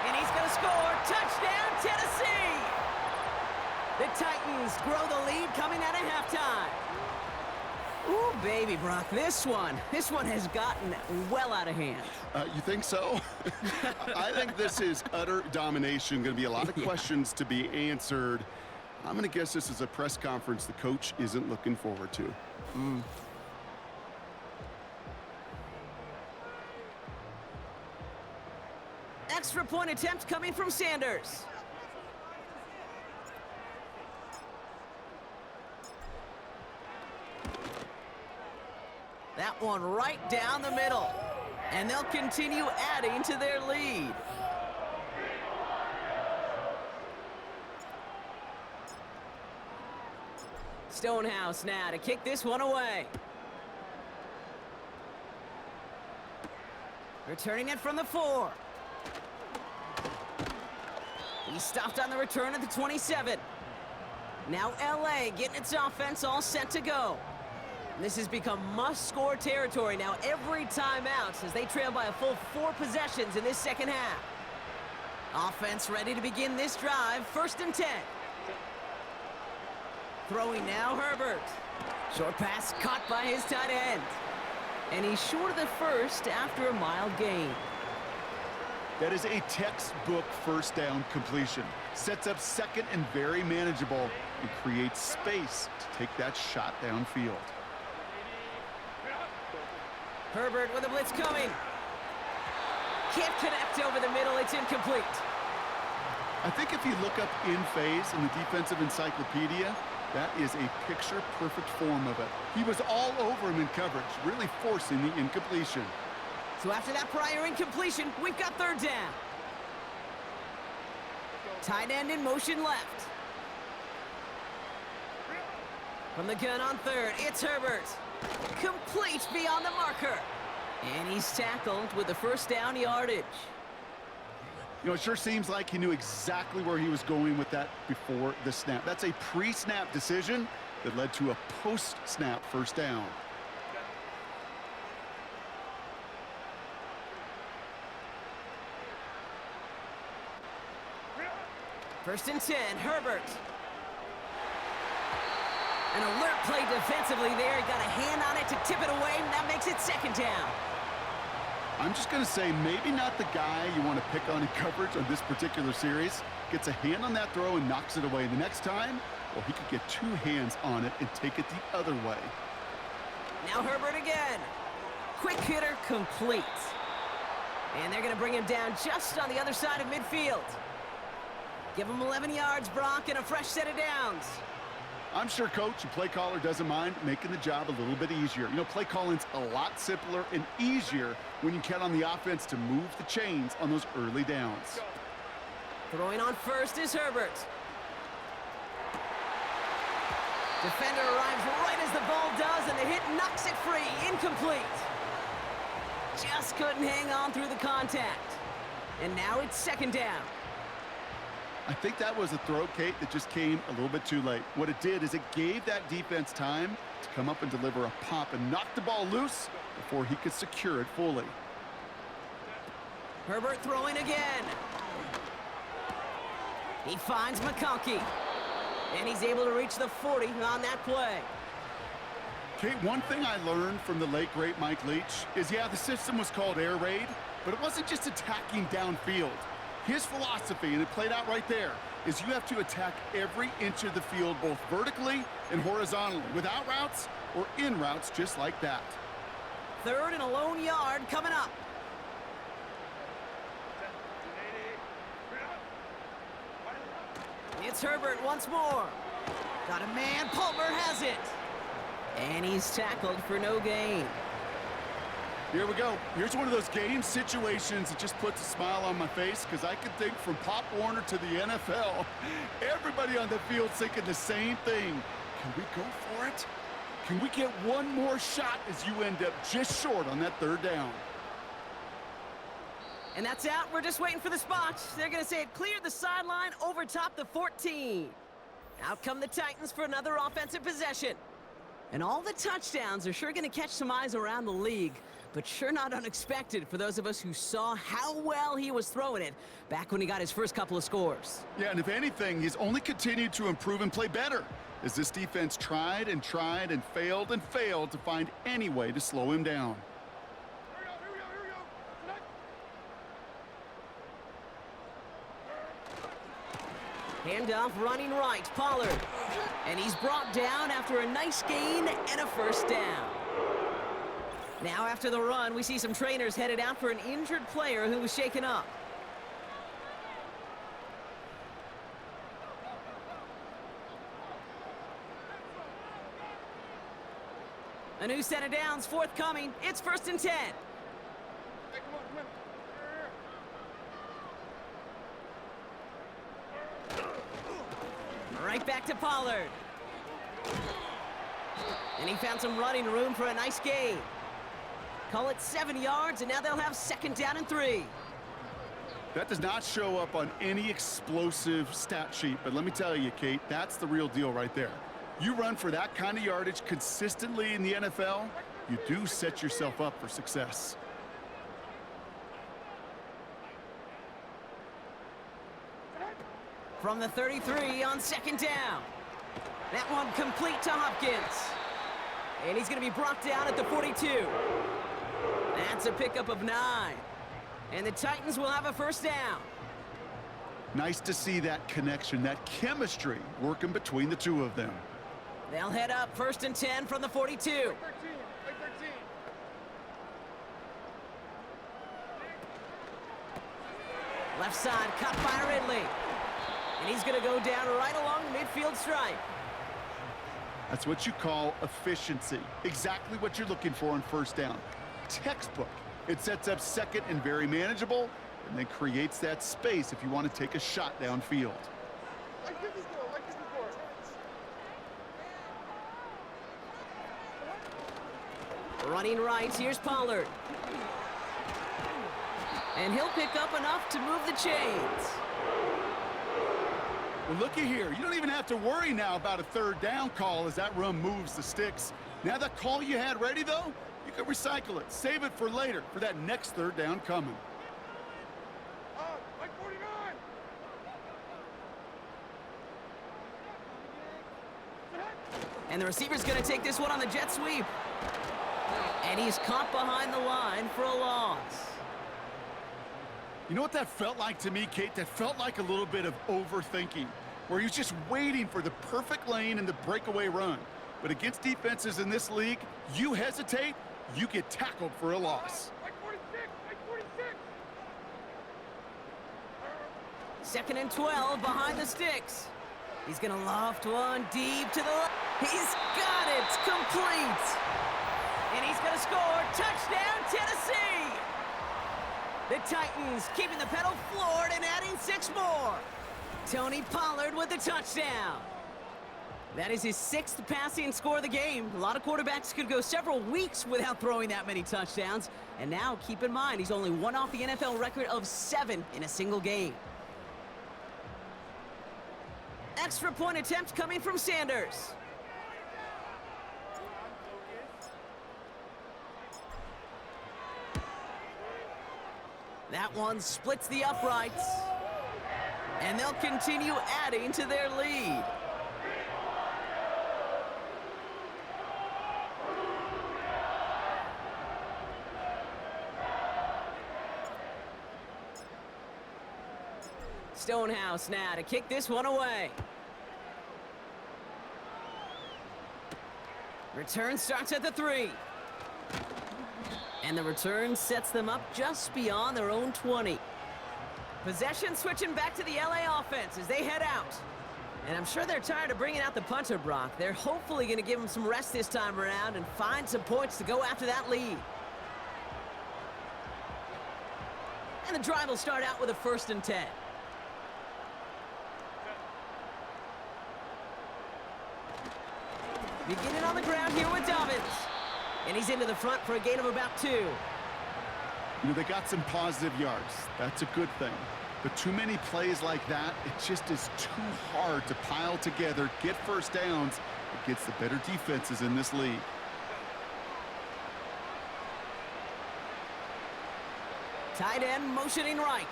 And he's going to score. Touchdown, Tennessee! The Titans grow the lead coming out of halftime. Ooh, baby, Brock, this one has gotten well out of hand. You think so? I think this is utter domination. Going to be a lot of questions to be answered. I'm going to guess this is a press conference the coach isn't looking forward to. Extra point attempt coming from Sanders. That one right down the middle. And they'll continue adding to their lead. Stonehouse now to kick this one away. Returning it from the 4. He stopped on the return at the 27. Now LA getting its offense all set to go. This has become must-score territory now every time out as they trail by a full 4 possessions in this second half. Offense ready to begin this drive, 1st and 10. Throwing now, Herbert. Short pass caught by his tight end. And he's short of the first after a mild gain. That is a textbook first down completion. Sets up 2nd and very manageable and creates space to take that shot downfield. Herbert with a blitz coming. Can't connect over the middle. It's incomplete. I think if you look up in phase in the defensive encyclopedia, that is a picture-perfect form of it. He was all over him in coverage, really forcing the incompletion. So after that prior incompletion, we've got 3rd down. Tight end in motion left. From the gun on 3rd, it's Herbert. Complete beyond the marker. And he's tackled with the 1st down yardage. You know, it sure seems like he knew exactly where he was going with that before the snap. That's a pre-snap decision that led to a post-snap 1st down. First and 10, Herbert. An alert play defensively there. He got a hand on it to tip it away, and that makes it 2nd down. I'm just going to say maybe not the guy you want to pick on in coverage on this particular series. Gets a hand on that throw and knocks it away. The next time, well, he could get 2 hands on it and take it the other way. Now Herbert again. Quick hitter complete. And they're going to bring him down just on the other side of midfield. Give him 11 yards, Brock, and a fresh set of downs. I'm sure coach and play caller doesn't mind making the job a little bit easier. You know, play calling's a lot simpler and easier when you count on the offense to move the chains on those early downs. Throwing on 1st is Herbert. Defender arrives right as the ball does, and the hit knocks it free. Incomplete. Just couldn't hang on through the contact. And now it's 2nd down. I think that was a throw, Kate, that just came a little bit too late. What it did is it gave that defense time to come up and deliver a pop and knock the ball loose before he could secure it fully. Herbert throwing again. He finds McConkey. And he's able to reach the 40 on that play. Kate, one thing I learned from the late, great Mike Leach is, yeah, the system was called air raid, but it wasn't just attacking downfield. His philosophy, and it played out right there, is you have to attack every inch of the field, both vertically and horizontally, without routes or in routes just like that. 3rd and a lone yard coming up. It's Herbert once more. Got a man. Palmer has it. And he's tackled for no gain. Here we go. Here's one of those game situations that just puts a smile on my face, because I can think from Pop Warner to the NFL, everybody on the field thinking the same thing. Can we go for it? Can we get one more shot as you end up just short on that third down? And that's out. We're just waiting for the spot. They're going to say it cleared the sideline over top the 14. Out come the Titans for another offensive possession. And all the touchdowns are sure going to catch some eyes around the league, but sure not unexpected for those of us who saw how well he was throwing it back when he got his first couple of scores. Yeah, and if anything, he's only continued to improve and play better, as this defense tried and failed to find any way to slow him down. Here we go. Tonight. Handoff running right, Pollard. And he's brought down after a nice gain and a first down. Now after the run, we see some trainers headed out for an injured player who was shaken up. A new set of downs forthcoming. It's 1st and 10. Hey, come on. Right back to Pollard. And he found some running room for a nice gain. Call it 7 yards, and now they'll have 2nd down and 3. That does not show up on any explosive stat sheet, but let me tell you, Kate, that's the real deal right there. You run for that kind of yardage consistently in the NFL, you do set yourself up for success. From the 33 on 2nd down. That one complete to Hopkins. And he's going to be brought down at the 42. That's a pickup of 9. And the Titans will have a 1st down. Nice to see that connection, that chemistry working between the two of them. They'll head up 1st and 10 from the 42. 13. Play 13. Left side cut by Ridley. And he's going to go down right along the midfield stripe. That's what you call efficiency. Exactly what you're looking for on 1st down. Textbook. It sets up 2nd and very manageable, and then creates that space if you want to take a shot downfield. Like this before. Running right, here's Pollard. And he'll pick up enough to move the chains. Well, looky here. You don't even have to worry now about a 3rd down call as that run moves the sticks. Now that call you had ready, though, you can recycle it. Save it for later for that next 3rd down coming. Like 49. And the receiver's going to take this one on the jet sweep. And he's caught behind the line for a loss. You know what that felt like to me, Kate? That felt like a little bit of overthinking, where he was just waiting for the perfect lane and the breakaway run. But against defenses in this league, you hesitate, you get tackled for a loss. Like 46. 2nd and 12 behind the sticks. He's going to loft one deep to the left. He's got it complete. And he's going to score. Touchdown, Tennessee. The Titans keeping the pedal floored and adding 6 more. Tony Pollard with the touchdown. That is his 6th passing score of the game. A lot of quarterbacks could go several weeks without throwing that many touchdowns. And now, keep in mind, he's only one off the NFL record of 7 in a single game. Extra point attempt coming from Sanders. That one splits the uprights. And they'll continue adding to their lead. Stonehouse now to kick this one away. Return starts at the 3. And the return sets them up just beyond their own 20. Possession switching back to the LA offense as they head out. And I'm sure they're tired of bringing out the punter, Brock. They're hopefully going to give him some rest this time around and find some points to go after that lead. And the drive will start out with a 1st and 10. Beginning on the ground here with Dobbins. And he's into the front for a gain of about 2. You know, they got some positive yards. That's a good thing. But too many plays like that, it just is too hard to pile together, get first downs against the better defenses in this league. Tight end motioning right.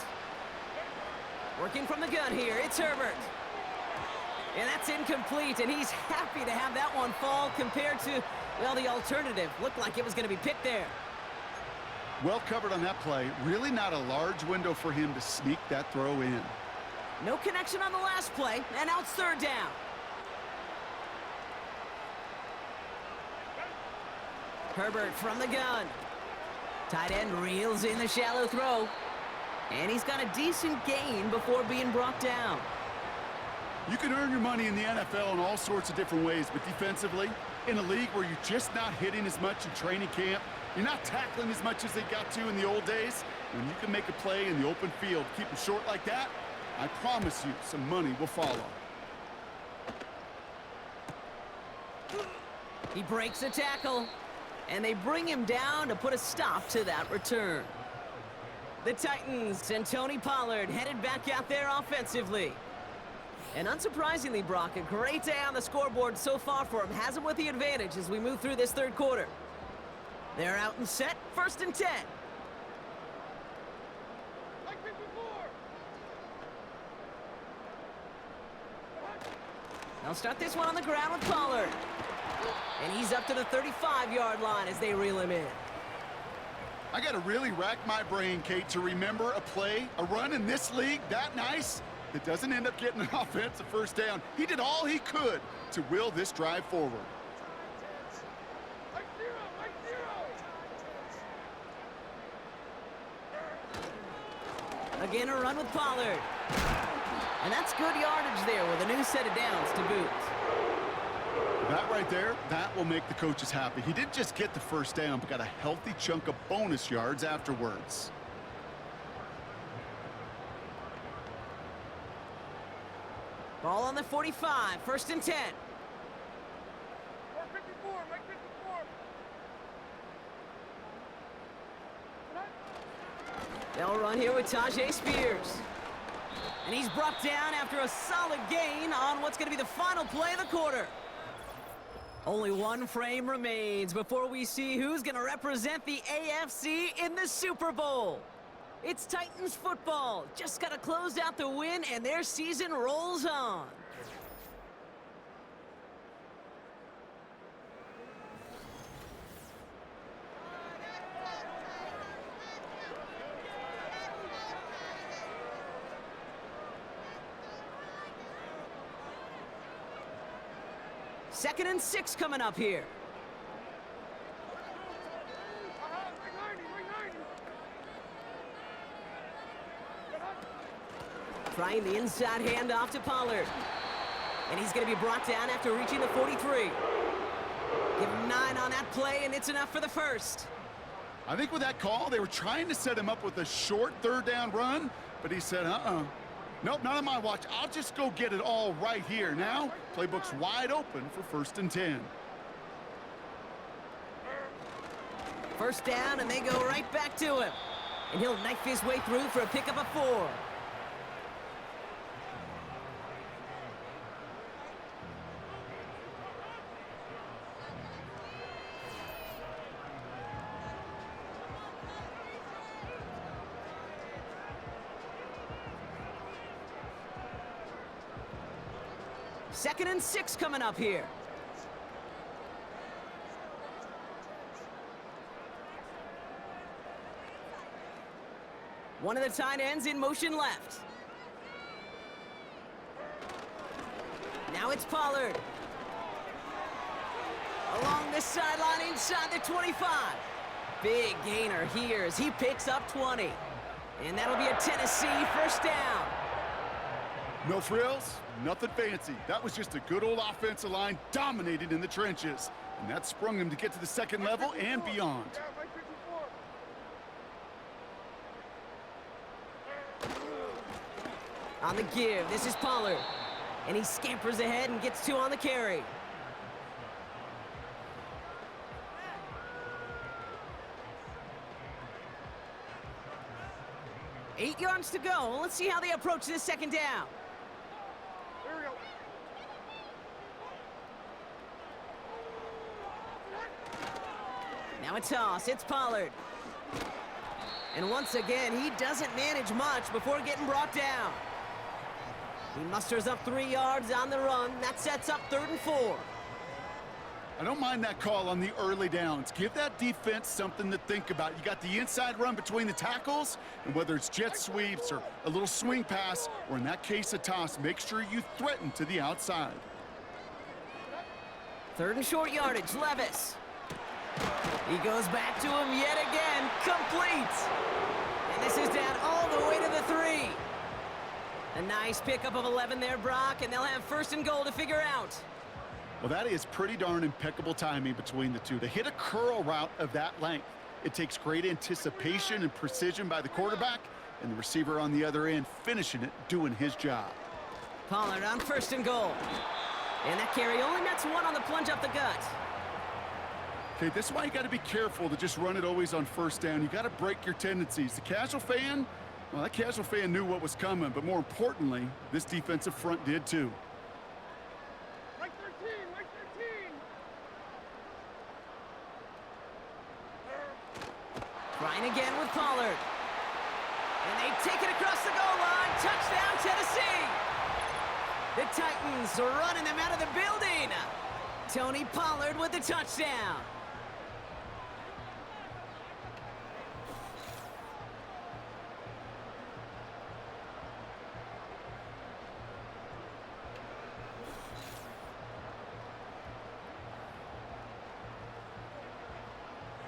Working from the gun here, it's Herbert. And that's incomplete, and he's happy to have that one fall compared to, well, the alternative. Looked like it was going to be picked there. Well covered on that play. Really not a large window for him to sneak that throw in. No connection on the last play, and now it's 3rd down. Herbert from the gun. Tight end reels in the shallow throw. And he's got a decent gain before being brought down. You can earn your money in the NFL in all sorts of different ways, but defensively, in a league where you're just not hitting as much in training camp, you're not tackling as much as they got to in the old days, when you can make a play in the open field, keep them short like that, I promise you some money will follow. He breaks a tackle, and they bring him down to put a stop to that return. The Titans and Tony Pollard headed back out there offensively. And unsurprisingly, Brock, a great day on the scoreboard so far for him. Has him with the advantage as we move through this 3rd quarter. They're out and set, 1st and 10. Like 54. They'll start this one on the ground with Pollard. And he's up to the 35-yard line as they reel him in. I got to really rack my brain, Kate, to remember a play, a run in this league that nice that doesn't end up getting an offensive 1st down. He did all he could to will this drive forward. Like 0. Again, a run with Pollard. And that's good yardage there with a new set of downs to boot. That right there, that will make the coaches happy. He didn't just get the 1st down, but got a healthy chunk of bonus yards afterwards. Ball on the 45, 1st and 10. 454. Like 54. They'll run here with Tajay Spears. And he's brought down after a solid gain on what's going to be the final play of the quarter. Only one frame remains before we see who's going to represent the AFC in the Super Bowl. It's Titans football. Just got to close out the win, and their season rolls on. Second and 6 coming up here. Trying the inside handoff to Pollard. And he's going to be brought down after reaching the 43. Give him 9 on that play, and it's enough for the 1st. I think with that call, they were trying to set him up with a short 3rd down run, but he said, nope, not on my watch. I'll just go get it all right here. Now, playbook's wide open for 1st and 10. 1st down, and they go right back to him. And he'll knife his way through for a pickup of 4. Second and 6 coming up here. One of the tight ends in motion left. Now it's Pollard. Along the sideline inside the 25. Big gainer here as he picks up 20. And that'll be a Tennessee 1st down. No frills, nothing fancy. That was just a good old offensive line dominated in the trenches. And that sprung him to get to the second level and beyond. Yeah, Mike 54. On the give, this is Pollard. And he scampers ahead and gets 2 on the carry. Eight yards to go. Let's see how they approach this second down. There we go. Now a toss. It's Pollard. And once again, he doesn't manage much before getting brought down. He musters up 3 yards on the run. That sets up 3rd and 4. I don't mind that call on the early downs. Give that defense something to think about. You got the inside run between the tackles, and whether it's jet sweeps or a little swing pass, or in that case a toss, make sure you threaten to the outside. 3rd and short yardage, Levis. He goes back to him yet again, complete. And this is down all the way to the 3. A nice pickup of 11 there, Brock, and they'll have 1st and goal to figure out. Well, that is pretty darn impeccable timing between the two. To hit a curl route of that length, it takes great anticipation and precision by the quarterback, and the receiver on the other end finishing it, doing his job. Pollard on 1st and goal. And that carry only nets 1 on the plunge up the gut. Okay, this is why you got to be careful to just run it always on 1st down. You got to break your tendencies. The casual fan, well, that casual fan knew what was coming, but more importantly, this defensive front did too. Mike 13, Mike 13. Trying again with Pollard. And they take it across the goal line. Touchdown, Tennessee. The Titans are running them out of the building. Tony Pollard with the touchdown.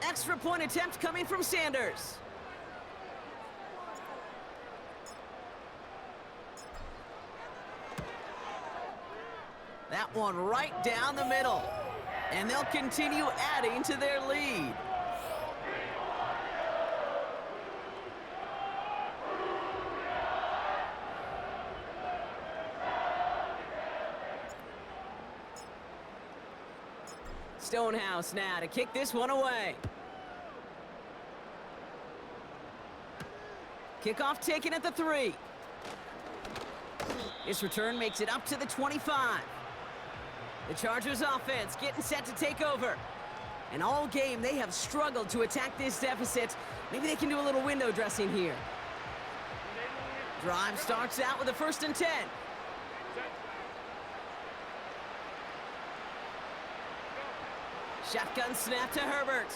Extra point attempt coming from Sanders. That one right down the middle. And they'll continue adding to their lead. Stonehouse now to kick this one away. Kickoff taken at the 3. This return makes it up to the 25. The Chargers offense getting set to take over. And all game, they have struggled to attack this deficit. Maybe they can do a little window dressing here. Drive starts out with a 1st and 10. Shotgun snap to Herbert.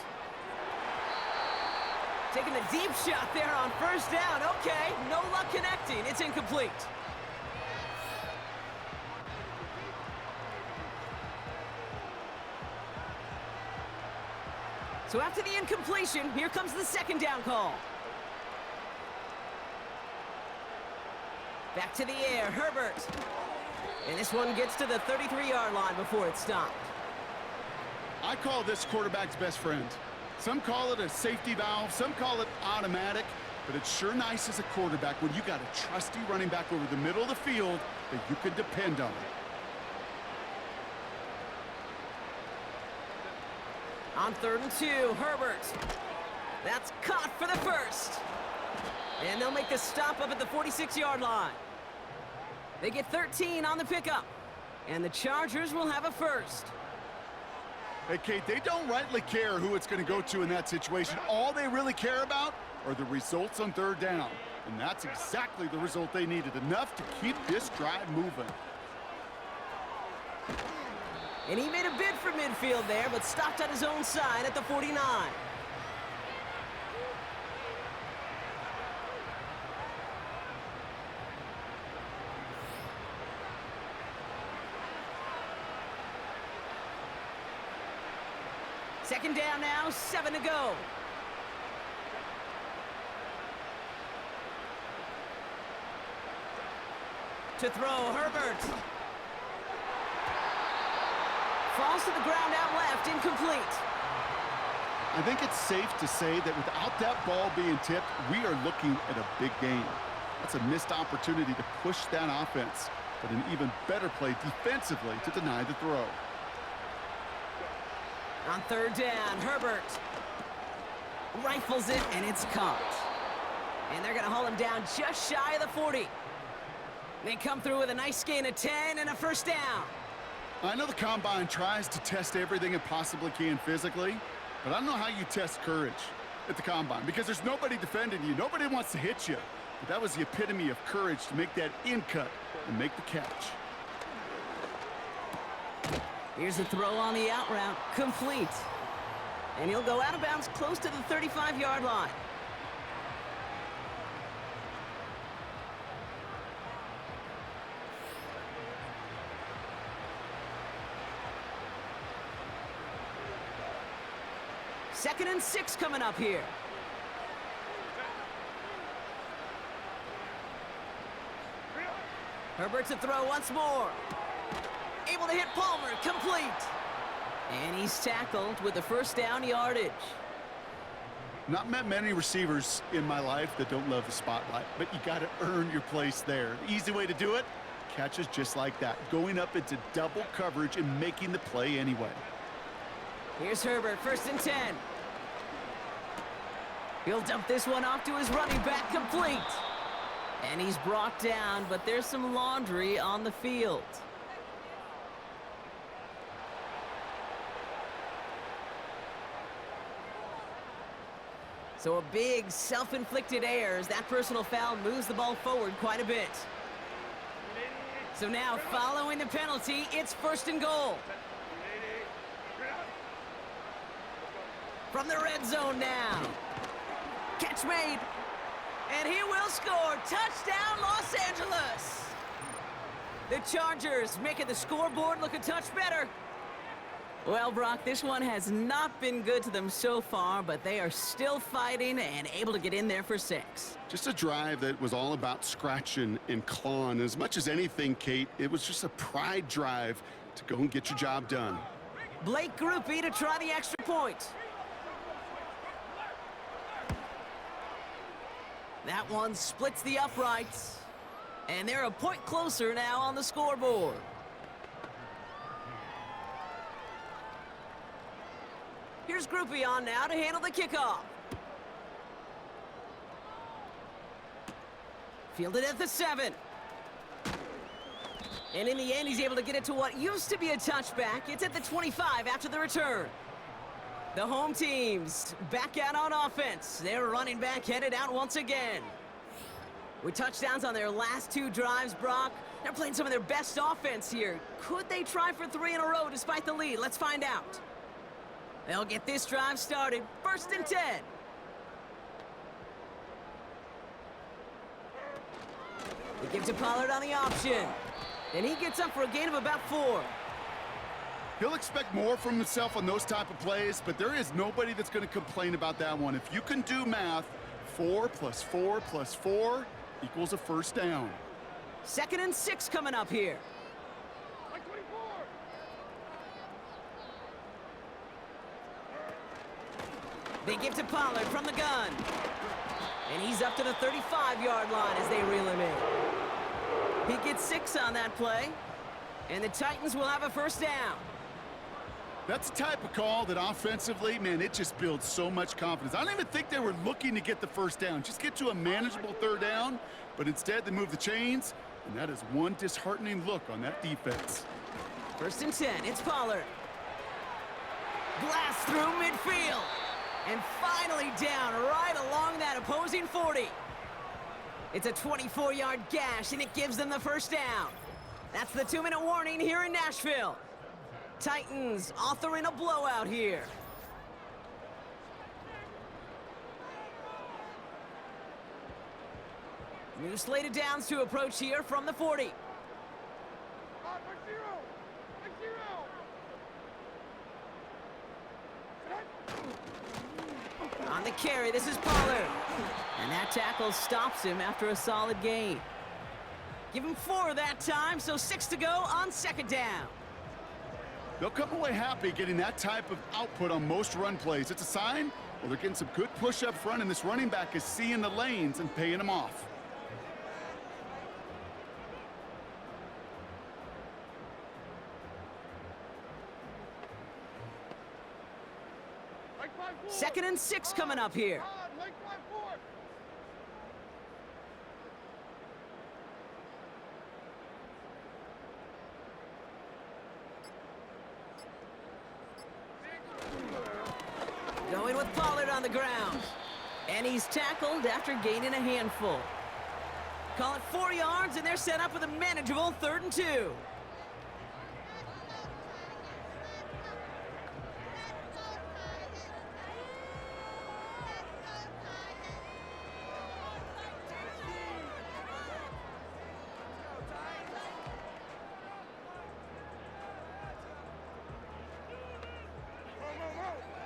Taking the deep shot there on 1st down. Okay, no luck connecting. It's incomplete. So after the incompletion, here comes the 2nd down call. Back to the air, Herbert. And this one gets to the 33-yard line before it's stopped. I call this quarterback's best friend. Some call it a safety valve, some call it automatic, but it's sure nice as a quarterback when you got a trusty running back over the middle of the field that you can depend on. On 3rd and 2, Herbert. That's caught for the 1st. And they'll make the stop up at the 46-yard line. They get 13 on the pickup. And the Chargers will have a 1st. Hey, Kate, they don't rightly care who it's going to go to in that situation. All they really care about are the results on 3rd down. And that's exactly the result they needed. Enough to keep this drive moving. And he made a bid for midfield there, but stopped on his own side at the 49. Second down now, 7 to go. to throw. Herbert. Falls to the ground out left, incomplete. I think it's safe to say that without that ball being tipped, we are looking at a big game. That's a missed opportunity to push that offense, but an even better play defensively to deny the throw. On third down, Herbert rifles it, and it's caught. And they're going to haul him down just shy of the 40. They come through with a nice gain of 10 and a first down. I know the Combine tries to test everything it possibly can physically, but I don't know how you test courage at the Combine because there's nobody defending you. Nobody wants to hit you. But that was the epitome of courage to make that in cut and make the catch. Here's a throw on the out route, complete. And he'll go out of bounds close to the 35-yard line. Second and 6 coming up here. Herbert's a throw once more. Able to hit Palmer, complete. And he's tackled with the first down yardage. Not met many receivers in my life that don't love the spotlight, but you got to earn your place there. The easy way to do it, catches just like that, going up into double coverage and making the play anyway. Here's Herbert, first and 10. He'll dump this one off to his running back, complete. And he's brought down, but there's some laundry on the field. So a big self-inflicted error as that personal foul moves the ball forward quite a bit. So now, following the penalty, it's first and goal. From the red zone now. Catch made. And he will score. Touchdown, Los Angeles. The Chargers making the scoreboard look a touch better. Well, Brock, this one has not been good to them so far, but they are still fighting and able to get in there for 6. Just a drive that was all about scratching and clawing. As much as anything, Kate, it was just a pride drive to go and get your job done. Blake Groupie to try the extra point. That one splits the uprights. And they're a point closer now on the scoreboard. Here's Groupie on now to handle the kickoff. Fielded at the 7. And in the end, he's able to get it to what used to be a touchback. It's at the 25 after the return. The home teams back out on offense. Their running back headed out once again. With touchdowns on their last 2 drives, Brock, they're playing some of their best offense here. Could they try for 3 in a row despite the lead? Let's find out. They'll get this drive started. First and 10. He gives to Pollard on the option. And he gets up for a gain of about 4. He'll expect more from himself on those type of plays, but there is nobody that's going to complain about that one. If you can do math, 4 + 4 + 4 equals a first down. Second and 6 coming up here. Like 24. They give to Pollard from the gun. And he's up to the 35-yard line as they reel him in. He gets 6 on that play. And the Titans will have a first down. That's the type of call that offensively, man, it just builds so much confidence. I don't even think they were looking to get the first down. Just get to a manageable third down, but instead they move the chains, and that is one disheartening look on that defense. First and 10, it's Pollard. Blast through midfield. And finally down right along that opposing 40. It's a 24-yard gash, and it gives them the first down. That's the 2-minute warning here in Nashville. Titans authoring a blowout here. New slated downs to approach here from the 40. Like 0. Like 0. On the carry, this is Pollard. And that tackle stops him after a solid gain. Give him 4 that time, so 6 to go on 2nd down. They'll come away happy getting that type of output on most run plays. It's a sign, well, they're getting some good push up front, and this running back is seeing the lanes and paying them off. Like 5-4. 2nd and 6 coming up here. On, like 5-4. Going with Pollard on the ground. And he's tackled after gaining a handful. Call it 4 yards, and they're set up with a manageable 3rd and 2.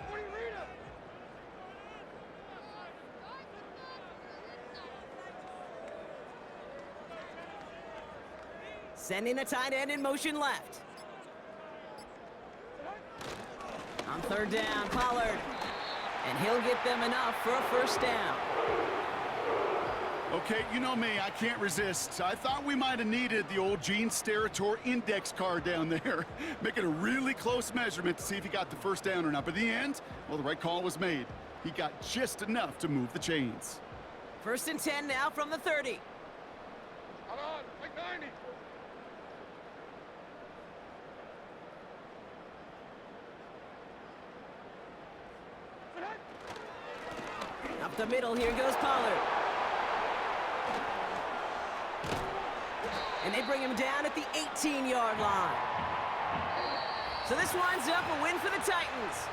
What do you read him? Sending a tight end in motion left. On 3rd down, Pollard. And he'll get them enough for a 1st down. Okay, you know me, I can't resist. I thought we might have needed the old Gene Steratore index card down there. Making a really close measurement to see if he got the 1st down or not. But in the end, well, the right call was made. He got just enough to move the chains. 1st and 10 now from the 30. Hold on, like 90. Up the middle, here goes Pollard. And they bring him down at the 18-yard line. So this winds up a win for the Titans.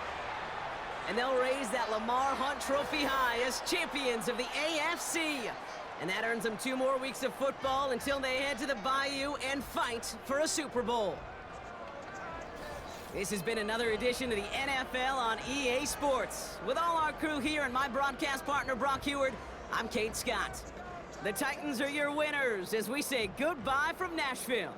And they'll raise that Lamar Hunt Trophy high as champions of the AFC. And that earns them 2 more weeks of football until they head to the Bayou and fight for a Super Bowl. This has been another edition of the NFL on EA Sports. With all our crew here and my broadcast partner, Brock Heward, I'm Kate Scott. The Titans are your winners as we say goodbye from Nashville.